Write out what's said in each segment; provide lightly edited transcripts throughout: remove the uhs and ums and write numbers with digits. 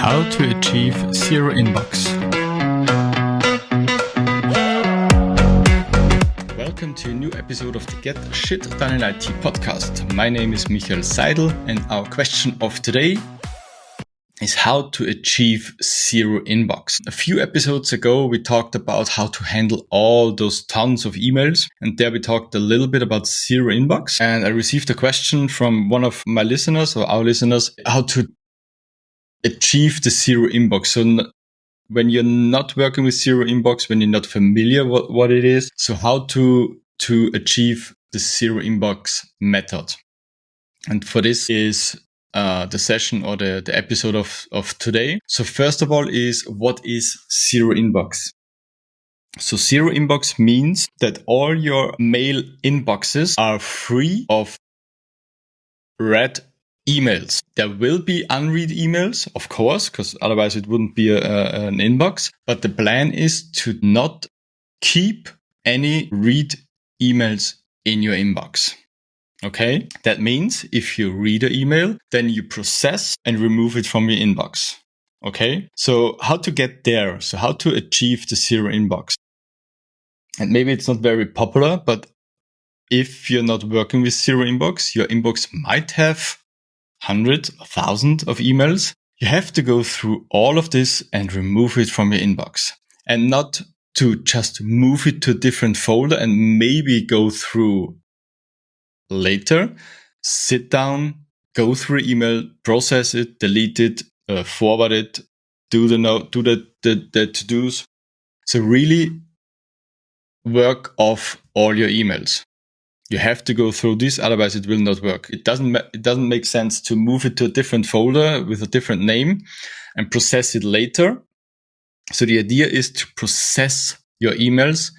How to achieve zero inbox. Welcome to a new episode of the Get Shit Done in IT podcast. My name is Michael Seidel, and our question of today is how to achieve zero inbox. A few episodes ago, we talked about how to handle all those tons of emails. And there we talked a little bit about zero inbox. And I received a question from one of my listeners or our listeners, how to achieve the zero inbox. So when you're not working with zero inbox, when you're not familiar what it is, so how to achieve the zero inbox method. And for this is the session or the episode of today. So first of all is, what is zero inbox? So zero inbox means that all your mail inboxes are free of read emails. There will be unread emails, of course, because otherwise it wouldn't be an inbox. But the plan is to not keep any read emails in your inbox. Okay, that means if you read an email, then you process and remove it from your inbox. Okay, so how to get there? So how to achieve the zero inbox? And maybe it's not very popular, but if you're not working with zero inbox, your inbox might have hundreds, thousands of emails. You have to go through all of this and remove it from your inbox, and not to just move it to a different folder and maybe go through later. Sit down, go through email, process it, delete it, forward it, do the to-dos. So really work off all your emails. You have to go through this, otherwise it will not work. It doesn't make sense to move it to a different folder with a different name and process it later. So the idea is to process your emails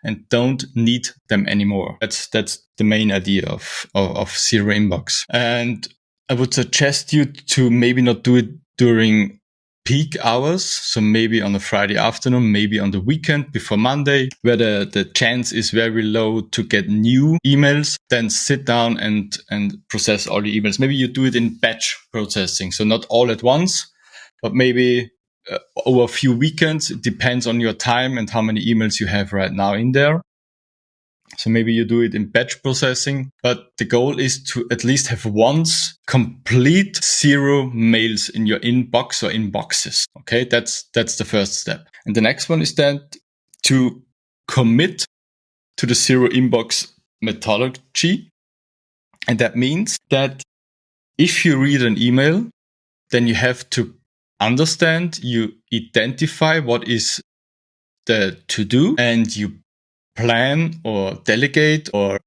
and don't need them anymore. That's the main idea of zero inbox. And I would suggest you to maybe not do it during peak hours. So maybe on a Friday afternoon, maybe on the weekend before Monday, where the chance is very low to get new emails. Then sit down and process all the emails. Maybe you do it in batch processing. So not all at once, but maybe over a few weekends. It depends on your time and how many emails you have right now in there. So maybe you do it in batch processing, but the goal is to at least have once complete zero mails in your inbox or inboxes. Okay, that's the first step. And the next one is then to commit to the zero inbox methodology. And that means that if you read an email, then you have to understand, you identify what is the to-do, and you plan or delegate or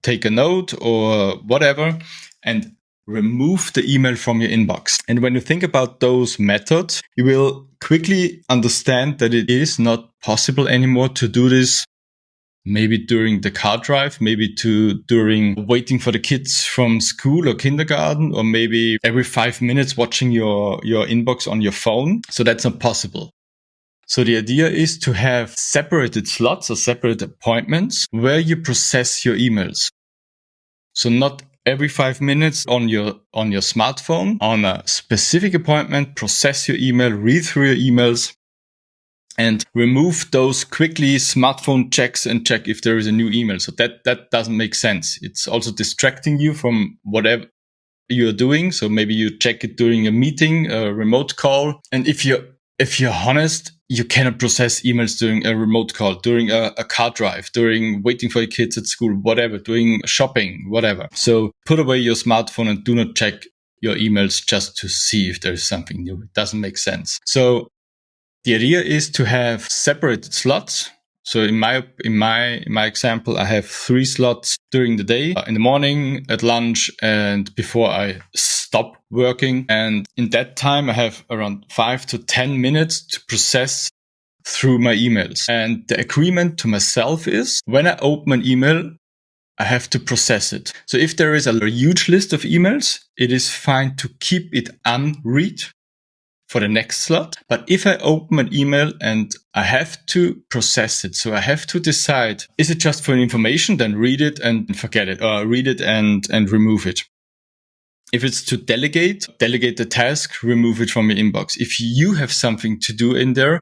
take a note or whatever, and remove the email from your inbox. And when you think about those methods, you will quickly understand that it is not possible anymore to do this maybe during the car drive, maybe during waiting for the kids from school or kindergarten, or maybe every 5 minutes watching your inbox on your phone. So that's not possible. So the idea is to have separated slots or separate appointments where you process your emails. So not every 5 minutes on your smartphone, on a specific appointment, process your email, read through your emails, and remove those quickly smartphone checks and check if there is a new email. So that doesn't make sense. It's also distracting you from whatever you're doing. So maybe you check it during a meeting, a remote call. And if you're honest, you cannot process emails during a remote call, during a car drive, during waiting for your kids at school, whatever, doing shopping, whatever. So put away your smartphone and do not check your emails just to see if there is something new. It doesn't make sense. So the idea is to have separated slots. So in my example, I have 3 slots during the day, in the morning, at lunch, and before I stop working. And in that time, I have around 5 to 10 minutes to process through my emails. And the agreement to myself is, when I open an email, I have to process it. So if there is a huge list of emails, it is fine to keep it unread for the next slot. But if I open an email and I have to process it, so I have to decide, is it just for information? Then read it and forget it, or read it and remove it. If it's to delegate the task, remove it from your inbox. If you have something to do in there,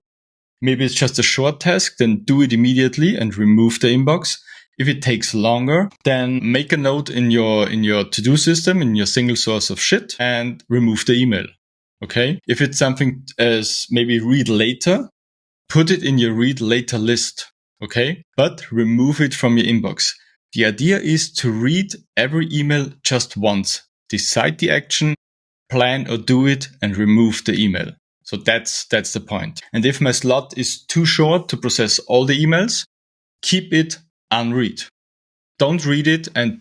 maybe it's just a short task, then do it immediately and remove the inbox. If it takes longer, then make a note in your to-do system, in your single source of shit, and remove the email. Okay? If it's something as maybe read later, put it in your read later list. Okay? But remove it from your inbox. The idea is to read every email just once. Decide the action, plan or do it, and remove the email. So that's the point. And if my slot is too short to process all the emails, keep it unread. Don't read it and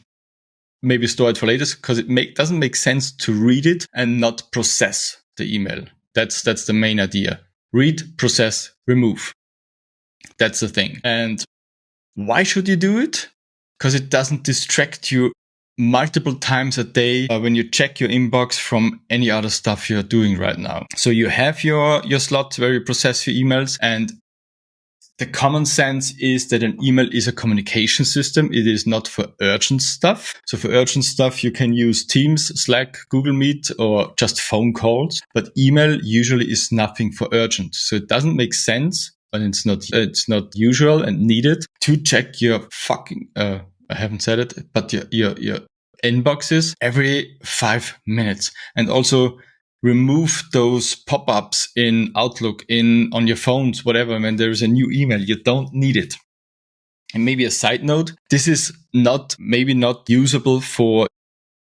maybe store it for later, because it doesn't make sense to read it and not process the email. That's the main idea. Read, process, remove. That's the thing. And why should you do it? Because it doesn't distract you multiple times a day when you check your inbox from any other stuff you're doing right now. So you have your slot where you process your emails, and the common sense is that an email is a communication system. It is not for urgent stuff. So for urgent stuff, you can use Teams, Slack, Google Meet, or just phone calls. But email usually is nothing for urgent. So it doesn't make sense, and it's not usual and needed to check your fucking, I haven't said it, but your inboxes every 5 minutes. And also remove those pop-ups in Outlook, on your phones, whatever. When there is a new email, you don't need it. And maybe a side note, this is maybe not usable for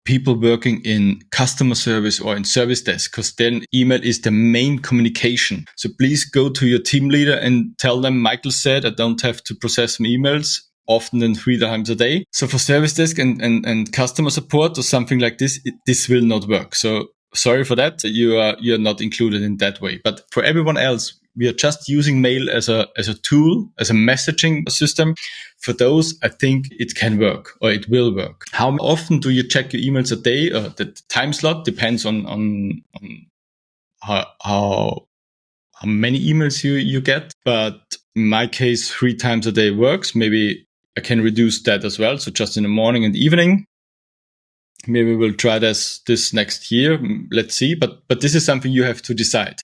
people working in customer service or in service desk, because then email is the main communication. So please go to your team leader and tell them, Michael said I don't have to process my emails often than 3 times a day. So for service desk and customer support or something like this, this will not work. So sorry for that. You're not included in that way. But for everyone else, we are just using mail as a tool, as a messaging system. For those, I think it can work, or it will work. How often do you check your emails a day? The time slot depends on how many emails you get. But in my case, 3 times a day works. Maybe I can reduce that as well. So just in the morning and evening. Maybe we'll try this next year. Let's see. But this is something you have to decide.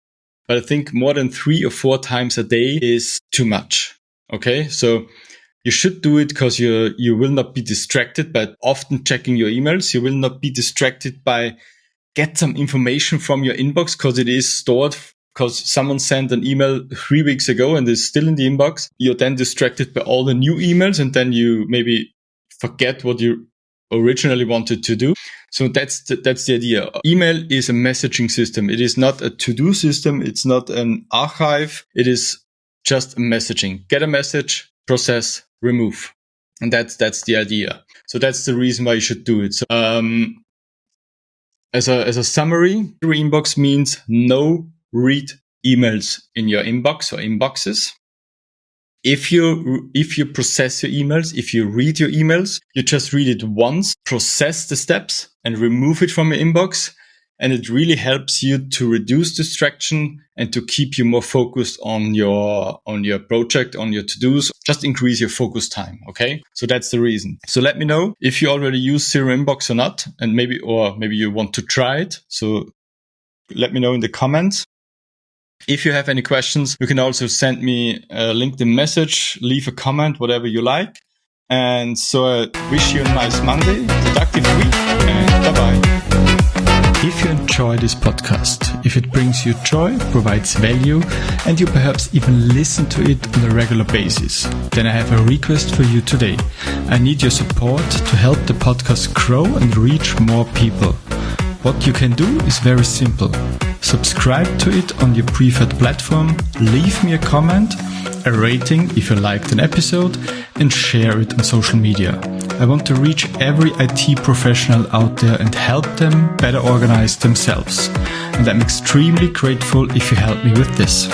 But I think more than 3 or 4 times a day is too much. Okay. So you should do it because you will not be distracted by often checking your emails. You will not be distracted by get some information from your inbox because it is stored, because someone sent an email 3 weeks ago and is still in the inbox. You're then distracted by all the new emails, and then you maybe forget what you originally wanted to do. So that's the idea. Email is a messaging system. It is not a to-do system. It's not an archive. It is just a messaging. Get a message, process, remove. And that's the idea. So that's the reason why you should do it. So, as a summary, your inbox means no read emails in your inbox or inboxes. If you process your emails, if you read your emails, you just read it once, process the steps and remove it from your inbox. And it really helps you to reduce distraction and to keep you more focused on your project, on your to-dos. Just increase your focus time. Okay. So that's the reason. So let me know if you already use Zero Inbox or not, and maybe you want to try it. So let me know in the comments. If you have any questions, you can also send me a LinkedIn message, leave a comment, whatever you like. And so I wish you a nice Monday, productive week, and bye-bye. If you enjoy this podcast, if it brings you joy, provides value, and you perhaps even listen to it on a regular basis, then I have a request for you today. I need your support to help the podcast grow and reach more people. What you can do is very simple. Subscribe to it on your preferred platform, leave me a comment, a rating if you liked an episode, and share it on social media. I want to reach every IT professional out there and help them better organize themselves. And I'm extremely grateful if you help me with this.